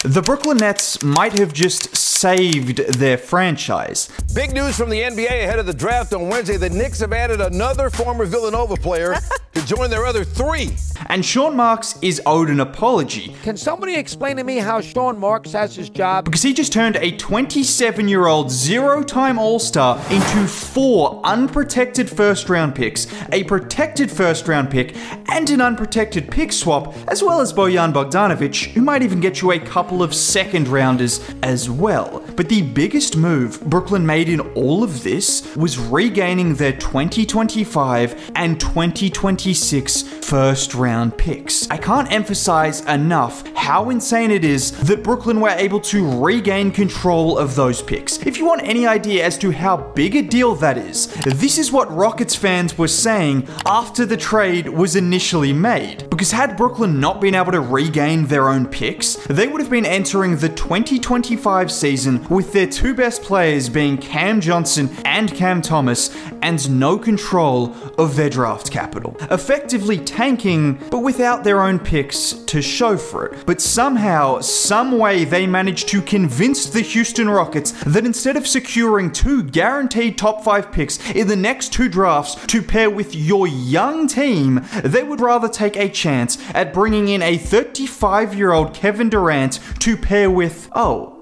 The Brooklyn Nets might have just saved their franchise. Big news from the NBA ahead of the draft on Wednesday. The Knicks have added another former Villanova player to join their other 3. And Sean Marks is owed an apology. Can somebody explain to me how Sean Marks has his job? Because he just turned a 27-year-old zero-time All-Star into 4 unprotected first-round picks, a protected first-round pick, and an unprotected pick swap, as well as Bojan Bogdanovic, who might even get you a couple of second-rounders as well. But the biggest move Brooklyn made in all of this was regaining their 2025 and 2026 first-round picks. I can't emphasize enough how insane it is that Brooklyn were able to regain control of those picks. If you want any idea as to how big a deal that is, this is what Rockets fans were saying after the trade was initially made. Because had Brooklyn not been able to regain their own picks, they would have been entering the 2025 season with their 2 best players being Cam Johnson and Cam Thomas, and no control of their draft capital. Effectively tanking, but without their own picks to show for it. But somehow, some way they managed to convince the Houston Rockets that instead of securing 2 guaranteed top 5 picks in the next 2 drafts to pair with your young team, they would rather take a chance at bringing in a 35-year-old Kevin Durant to pair with,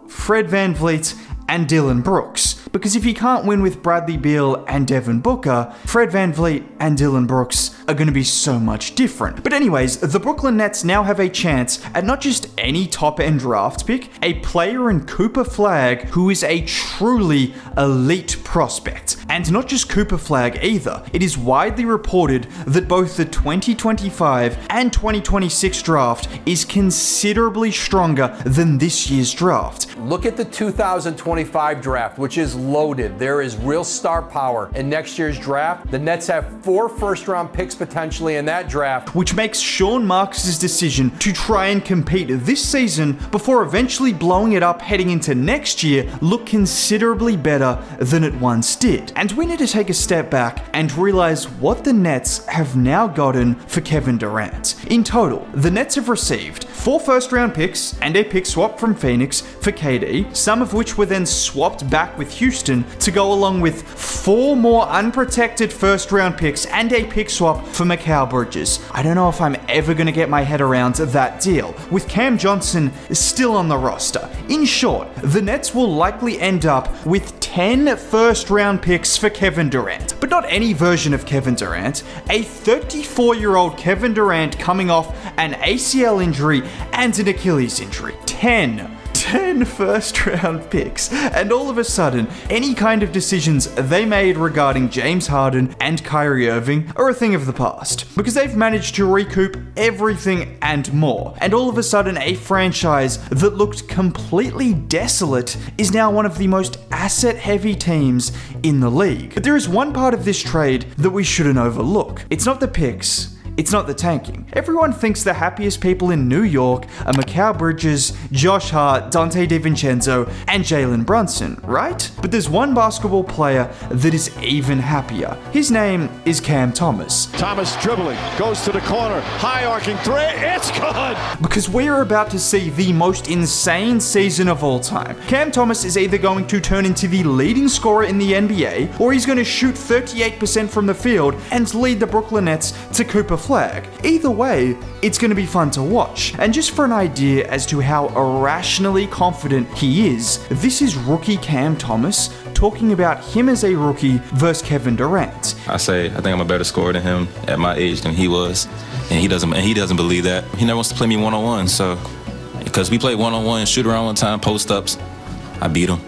Fred VanVleet and Dillon Brooks. Because if you can't win with Bradley Beal and Devin Booker, Fred VanVleet and Dillon Brooks are going to be so much different. But anyways, the Brooklyn Nets now have a chance at not just any top-end draft pick, a player in Cooper Flagg who is a truly elite prospect. And not just Cooper Flagg either. It is widely reported that both the 2025 and 2026 draft is considerably stronger than this year's draft. Look at the 2025 draft, which is loaded. There is real star power in next year's draft. The Nets have 4 first-round picks potentially in that draft, which makes Sean Marks' decision to try and compete this season before eventually blowing it up heading into next year look considerably better than it once did. And we need to take a step back and realize what the Nets have now gotten for Kevin Durant. In total, the Nets have received 4 first-round picks and a pick swap from Phoenix for KD, some of which were then swapped back with Houston to go along with 4 more unprotected first-round picks and a pick swap for Mikal Bridges. I don't know if I'm ever going to get my head around that deal, with Cam Johnson still on the roster. In short, the Nets will likely end up with 10 first-round picks for Kevin Durant. But not any version of Kevin Durant, a 34-year-old Kevin Durant coming off an ACL injury and an Achilles injury. 10 first-round picks, and all of a sudden, any kind of decisions they made regarding James Harden and Kyrie Irving are a thing of the past, because they've managed to recoup everything and more, and all of a sudden, a franchise that looked completely desolate is now one of the most asset-heavy teams in the league. But there is one part of this trade that we shouldn't overlook. It's not the picks, it's not the tanking. Everyone thinks the happiest people in New York are Mikal Bridges, Josh Hart, Dante DiVincenzo, and Jalen Brunson, right? But there's one basketball player that is even happier. His name is Cam Thomas. Thomas dribbling, goes to the corner, high arcing 3, it's good! Because we're about to see the most insane season of all time. Cam Thomas is either going to turn into the leading scorer in the NBA, or he's going to shoot 38% from the field and lead the Brooklyn Nets to Cooper Flagg. Either way, it's going to be fun to watch. And just for an idea as to how irrationally confident he is, this is rookie Cam Thomas talking about him as a rookie versus Kevin Durant. I think I'm a better scorer than him at my age than he was, and he doesn't believe that. He never wants to play me one-on-one, so because we played one-on-one, shoot around one time, post-ups, I beat him.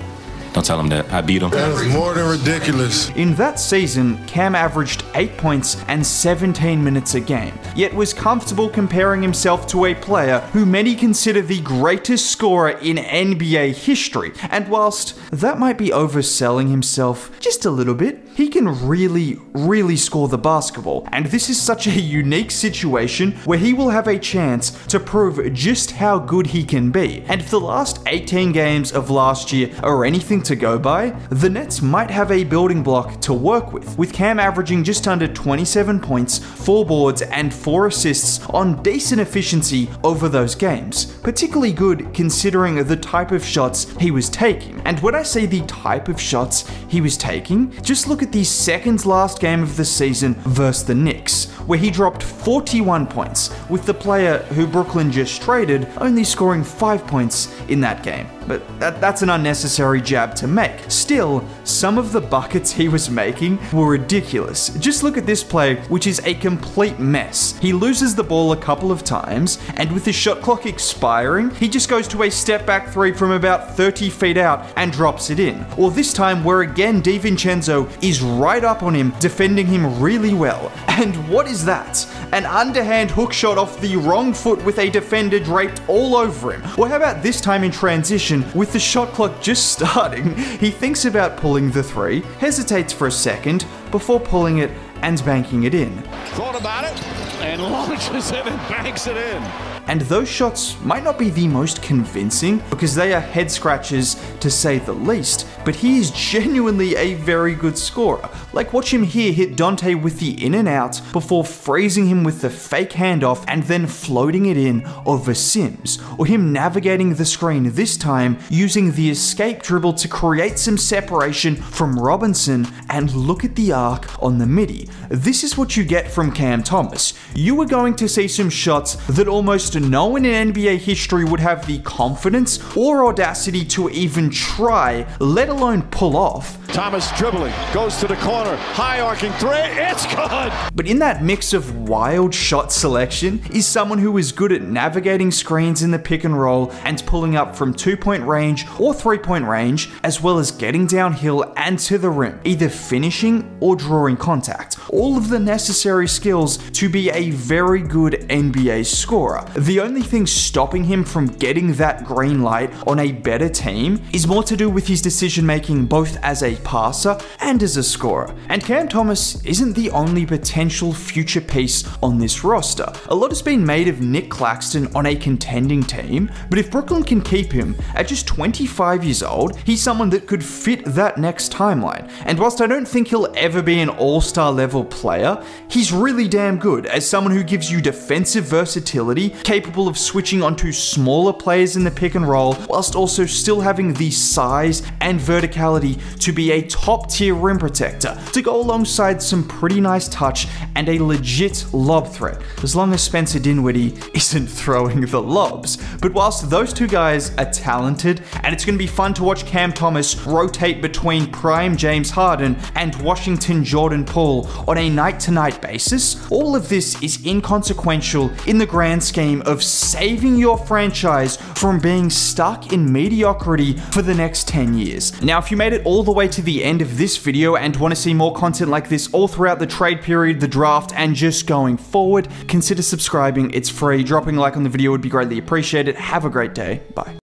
Don't tell him that. I beat him. That's more than ridiculous. In that season, Cam averaged 8 points and 17 minutes a game, yet was comfortable comparing himself to a player who many consider the greatest scorer in NBA history. And whilst that might be overselling himself just a little bit, he can really score the basketball. And this is such a unique situation where he will have a chance to prove just how good he can be. And if the last 18 games of last year are anything to go by, the Nets might have a building block to work with Cam averaging just under 27 points, 4 boards, and 4 assists on decent efficiency over those games. Particularly good considering the type of shots he was taking. And when I say the type of shots he was taking, just look at the second last game of the season versus the Knicks, where he dropped 41 points, with the player who Brooklyn just traded only scoring 5 points in that game. But that's an unnecessary jab to make. Still, some of the buckets he was making were ridiculous. Just look at this play, which is a complete mess. He loses the ball a couple of times, and with the shot clock expiring, he just goes to a step back 3 from about 30 feet out and drops it in. Or this time where again DiVincenzo is right up on him, defending him really well. And what is that? An underhand hook shot off the wrong foot with a defender draped all over him. Or how about this time in transition, with the shot clock just starting, he thinks about pulling the 3, hesitates for a second before pulling it and banking it in. Thought about it and launches it and banks it in. And those shots might not be the most convincing because they are head scratchers to say the least, but he is genuinely a very good scorer. Like watch him here hit Dante with the in and out before freezing him with the fake handoff and then floating it in over Sims, or him navigating the screen this time using the escape dribble to create some separation from Robinson, and look at the arc on the midi. This is what you get from Cam Thomas. You are going to see some shots that almost no one in NBA history would have the confidence or audacity to even try, let alone pull off. Thomas dribbling, goes to the corner, high arcing 3, it's good! But in that mix of wild shot selection is someone who is good at navigating screens in the pick and roll and pulling up from 2-point range or 3-point range, as well as getting downhill and to the rim, either finishing or drawing contact. All of the necessary skills to be a very good NBA scorer. The only thing stopping him from getting that green light on a better team is more to do with his decision making both as a passer and as a scorer. And Cam Thomas isn't the only potential future piece on this roster. A lot has been made of Nick Claxton on a contending team, but if Brooklyn can keep him at just 25 years old, he's someone that could fit that next timeline. And whilst I don't think he'll ever be an all-star level player, he's really damn good as someone who gives you defensive versatility, capable of switching onto smaller players in the pick and roll, whilst also still having the size and verticality to be a top tier rim protector, to go alongside some pretty nice touch and a legit lob threat, as long as Spencer Dinwiddie isn't throwing the lobs. But whilst those two guys are talented, and it's going to be fun to watch Cam Thomas rotate between prime James Harden and Washington Jordan Poole on a night-to-night basis, all of this is inconsequential in the grand scheme of saving your franchise from being stuck in mediocrity for the next 10 years. Now, if you made it all the way to the end of this video and want to see more content like this all throughout the trade period, the draft, and just going forward, consider subscribing. It's free. Dropping a like on the video would be greatly appreciated. Have a great day. Bye.